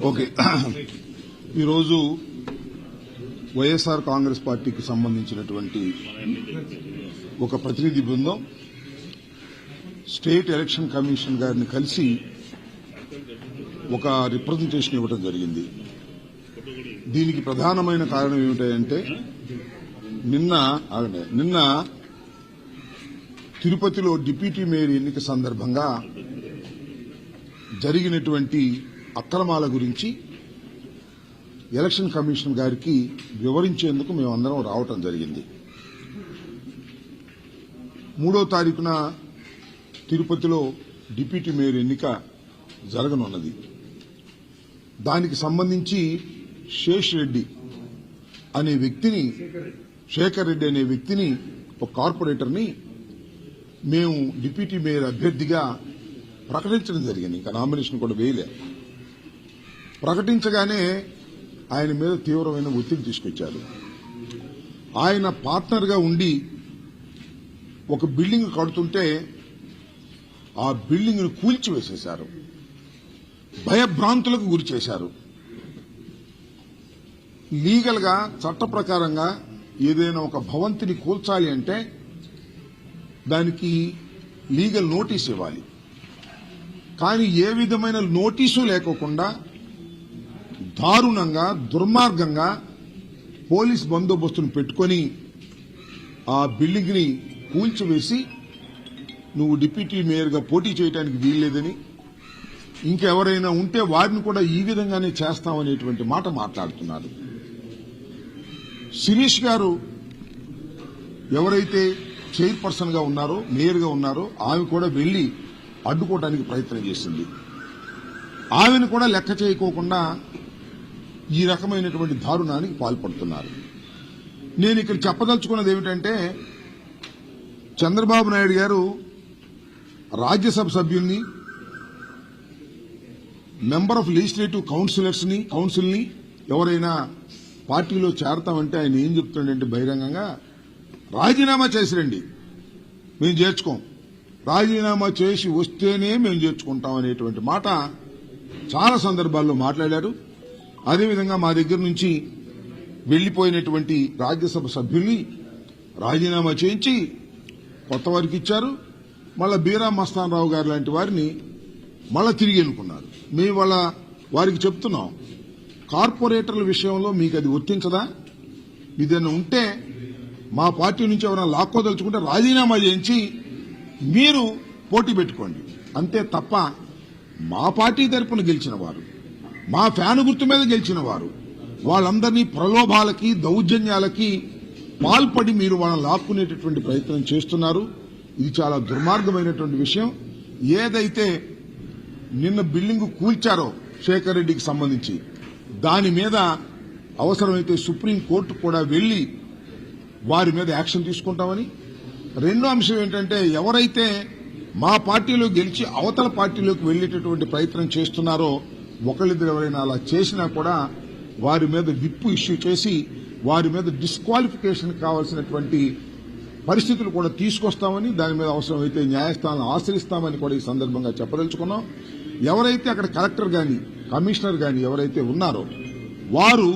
Okay, ఈరోజు వైఎస్ఆర్ కాంగ్రెస్ పార్టీకి సంబంధించినటువంటి ఒక ప్రతినిధి బృందం స్టేట్ ఎలక్షన్ కమిషన్ గారిని కలిసి ఒక రిప్రజెంటేషన్ ఇవ్వడం జరిగింది. దీనికి ప్రధానమైన కారణం ఏమిటంటే నిన్న తిరుపతిలో డిప్యూటీ మేయర్ ఎన్నిక సందర్భంగా జరిగినటువంటి అక్రమాల గురించి ఎలక్షన్ కమిషన్ గారికి వివరించేందుకు మేమందరం రావటం జరిగింది. 3వ తారీఖున తిరుపతిలో డిప్యూటీ మేయర్ ఎన్నిక జరగనున్నది. దానికి సంబంధించి శేఖర్ రెడ్డి అనే వ్యక్తిని ఒక కార్పొరేటర్ని మేము డిప్యూటీ మేయర్ అభ్యర్థిగా ప్రకటించడం జరిగింది. ఇంకా నామినేషన్ కూడా వేయలే. ప్రకటించగానే ఆయన మీద తీవ్రమైన ఒత్తిడి తీసుకొచ్చారు. ఆయన పార్ట్నర్గా ఉండి ఒక బిల్డింగ్ కడుతుంటే ఆ బిల్డింగ్ను కూల్చివేసేశారు, భయభ్రాంతులకు గురి చేశారు. లీగల్ గా చట్ట ప్రకారంగా ఏదైనా ఒక భవంతిని కూల్చాలి అంటే దానికి లీగల్ నోటీస్ ఇవ్వాలి. కానీ ఏ విధమైన నోటీసు లేకోకుండా దారుణంగా దుర్మార్గంగా పోలీస్ బందోబస్తును పెట్టుకుని ఆ బిల్డింగ్ ని కూల్చివేసి నువ్వు డిప్యూటీ మేయర్గా పోటీ చేయడానికి వీల్లేదని, ఇంకెవరైనా ఉంటే వారిని కూడా ఈ విధంగానే చేస్తామనేటువంటి మాట మాట్లాడుతున్నారు. శిరీష్ గారు ఎవరైతే చైర్పర్సన్ గా ఉన్నారో, మేయర్ గా ఉన్నారో, ఆమె కూడా వెళ్లి అడ్డుకోవడానికి ప్రయత్నం చేసింది. ఆమెను కూడా లెక్క చేయకోకుండా ఈ రకమైనటువంటి దారుణానికి పాల్పడుతున్నారు. నేను ఇక్కడ చెప్పదలుచుకున్నది ఏమిటంటే, చంద్రబాబు నాయుడు గారు రాజ్యసభ సభ్యుల్ని, మెంబర్ ఆఫ్ లెజిస్లేటివ్ కౌన్సిల్ని ఎవరైనా పార్టీలో చేరతామంటే ఆయన ఏం చెప్తున్నాడంటే బహిరంగంగా రాజీనామా చేసి రండి, మేము చేర్చుకోం, రాజీనామా చేసి వస్తేనే మేము చేర్చుకుంటాం అనేటువంటి మాట చాలా సందర్భాల్లో మాట్లాడారు. అదేవిధంగా మా దగ్గర నుంచి వెళ్లిపోయినటువంటి రాజ్యసభ సభ్యుల్ని రాజీనామా చేయించి కొత్త వారికి ఇచ్చారు. మళ్ళా బీరా మస్తాన్ రావు గారు లాంటి వారిని మళ్ళా తిరిగి ఎన్నుకున్నారు. మేము వారికి చెప్తున్నాం, కార్పొరేటర్ల విషయంలో మీకు అది వర్తించదా? ఇదైనా ఉంటే మా పార్టీ నుంచి ఎవరైనా లాక్కోదలుచుకుంటే రాజీనామా చేయించి మీరు పోటీ పెట్టుకోండి, అంతే తప్ప మా పార్టీ తరపున గెలిచిన వారు, మా ఫ్యాన్ గుర్తు మీద గెలిచిన వారు, వాళ్ళందరినీ ప్రలోభాలకి దౌర్జన్యాలకి పాల్పడి మీరు వాళ్ళని లాక్కునేటటువంటి ప్రయత్నం చేస్తున్నారు. ఇది చాలా దుర్మార్గమైనటువంటి విషయం. ఏదైతే నిన్న బిల్డింగ్ కూల్చారో శేఖర్ రెడ్డికి సంబంధించి, దాని మీద అవసరమైతే సుప్రీంకోర్టు కూడా వెళ్లి వారి మీద యాక్షన్ తీసుకుంటామని. రెండో అంశం ఏంటంటే, ఎవరైతే మా పార్టీలో గెలిచి అవతల పార్టీలోకి వెళ్లేటటువంటి ప్రయత్నం చేస్తున్నారో, ఒకళ్ళిద్దరు ఎవరైనా అలా చేసినా కూడా వారి మీద విప్ ఇష్యూ చేసి వారి మీద డిస్క్వాలిఫికేషన్ కావాల్సినటువంటి పరిస్థితులు కూడా తీసుకొస్తామని, దాని మీద అవసరమైతే న్యాయస్థానాలను ఆశ్రయిస్తామని కూడా ఈ సందర్భంగా చెప్పదలుచుకున్నాం. ఎవరైతే అక్కడ కలెక్టర్ గాని కమిషనర్ గాని ఎవరైతే ఉన్నారో వారు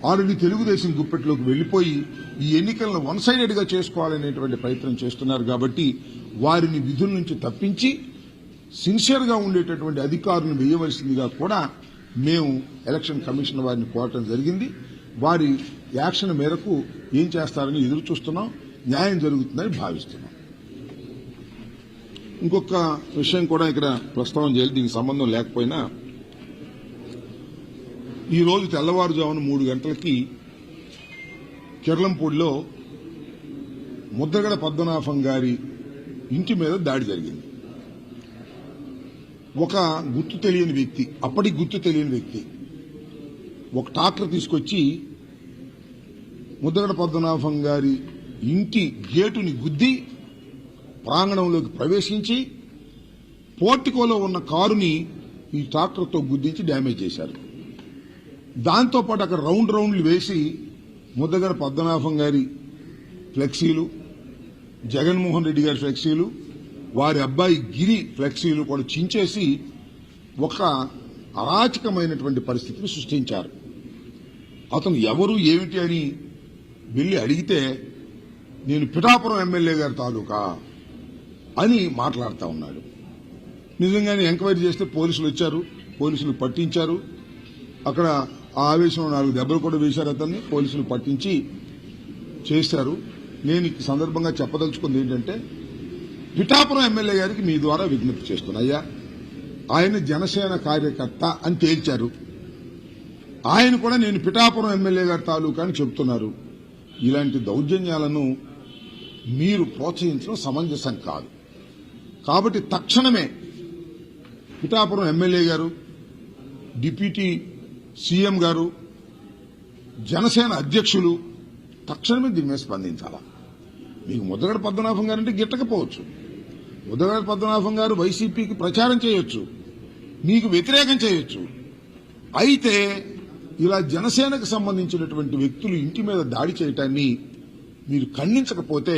ఆల్రెడీ తెలుగుదేశం గుప్పెట్లోకి వెళ్లిపోయి ఈ ఎన్నికలను వన్ సైడెడ్ గా చేసుకోవాలనేటువంటి ప్రయత్నం చేస్తున్నారు. కాబట్టి వారిని విధుల నుంచి తప్పించి సిన్సియర్ గా ఉండేటటువంటి అధికారులను వేయవలసిందిగా కూడా మేము ఎలక్షన్ కమిషన్ వారిని కోరటం జరిగింది. వారి యాక్షన్ మేరకు ఏం చేస్తారని ఎదురు చూస్తున్నాం. న్యాయం జరుగుతుందని భావిస్తున్నాం. ఇంకొక విషయం కూడా ఇక్కడ ప్రస్తావన చేయాలి, దీనికి సంబంధం లేకపోయినా, ఈ రోజు తెల్లవారుజామున 3 గంటలకి కిర్లంపూడిలో ముద్రగడ పద్మనాభం గారి ఇంటి మీద దాడి జరిగింది. ఒక గుర్తు తెలియని వ్యక్తి, అప్పటికి గుర్తు తెలియని వ్యక్తి ఒక ట్రాక్టర్ తీసుకొచ్చి ముద్రగడ పద్మనాభం గారి ఇంటి గేటుని గుద్ది ప్రాంగణంలోకి ప్రవేశించి పోర్టికోలో ఉన్న కారుని ఈ ట్రాక్టర్తో గుద్దించి డ్యామేజ్ చేశారు. దాంతోపాటు అక్కడ రౌండ్లు వేసి ముద్రగడ పద్మనాభం గారి ఫ్లెక్సీలు, జగన్మోహన్ రెడ్డి గారి ఫ్లెక్సీలు, వారి అబ్బాయి గిరి ఫ్లెక్సీలు కూడా చించేసి ఒక అరాచకమైనటువంటి పరిస్థితిని సృష్టించారు. అతను ఎవరు ఏమిటి అని వెళ్ళి అడిగితే నేను పిఠాపురం ఎమ్మెల్యే గారి తాలూకా అని మాట్లాడుతూ ఉన్నాడు. నిజంగానే ఎంక్వైరీ చేస్తే పోలీసులు వచ్చారు, పోలీసులు పట్టించారు. అక్కడ ఆ ఆవేశంలో 4 దెబ్బలు కూడా వేశారు అతన్ని, పోలీసులు పట్టించి చేశారు. నేను ఈ సందర్భంగా చెప్పదలుచుకుంది ఏంటంటే, పిఠాపురం ఎమ్మెల్యే గారికి మీ ద్వారా విజ్ఞప్తి చేస్తున్నా. అయ్యా, ఆయన జనసేన కార్యకర్త అని తేల్చారు. ఆయన కూడా నేను పిఠాపురం ఎమ్మెల్యే గారి తాలూకా అని చెబుతున్నారు. ఇలాంటి దౌర్జన్యాలను మీరు ప్రోత్సహించడం సమంజసం కాదు. కాబట్టి తక్షణమే పిఠాపురం ఎమ్మెల్యే గారు, డిప్యూటీ సీఎం గారు, జనసేన అధ్యక్షులు తక్షణమే దీని మీద స్పందించాలా. మీకు ముద్దగడ పద్మనాభం గారంటే గిట్టకపోవచ్చు. ముద్దగడ పద్మనాభం గారు వైసీపీకి ప్రచారం చేయొచ్చు, మీకు వ్యతిరేకం చేయొచ్చు. అయితే ఇలా జనసేనకు సంబంధించినటువంటి వ్యక్తులు ఇంటి మీద దాడి చేయటాన్ని మీరు ఖండించకపోతే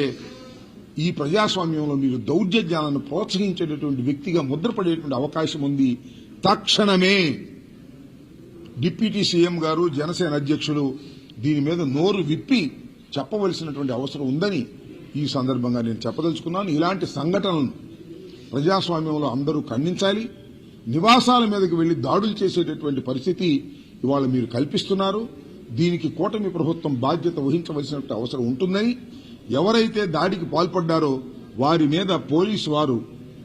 ఈ ప్రజాస్వామ్యంలో మీరు దౌర్జన్యాలను ప్రోత్సహించేటటువంటి వ్యక్తిగా ముద్రపడేటువంటి అవకాశం ఉంది. తక్షణమే డిప్యూటీ సీఎం గారు, జనసేన అధ్యక్షులు దీని మీద నోరు విప్పి చెప్పవలసినటువంటి అవసరం ఉందని ఈ సందర్భంగా నేను చెప్పదలుచుకున్నాను. ఇలాంటి సంఘటనలను ప్రజాస్వామ్యంలో అందరూ ఖండించాలి. నివాసాల మీదకి వెళ్లి దాడులు చేసేటటువంటి పరిస్థితి ఇవాళ మీరు కల్పిస్తున్నారు. దీనికి కూటమి ప్రభుత్వం బాధ్యత వహించవలసిన అవసరం ఉంటుందని, ఎవరైతే దాడికి పాల్పడ్డారో వారి మీద పోలీసు వారు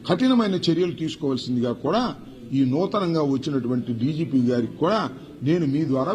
కఠినమైన చర్యలు తీసుకోవాల్సిందిగా కూడా ఈ నూతనంగా వచ్చినటువంటి డీజీపీ గారికి కూడా నేను మీ ద్వారా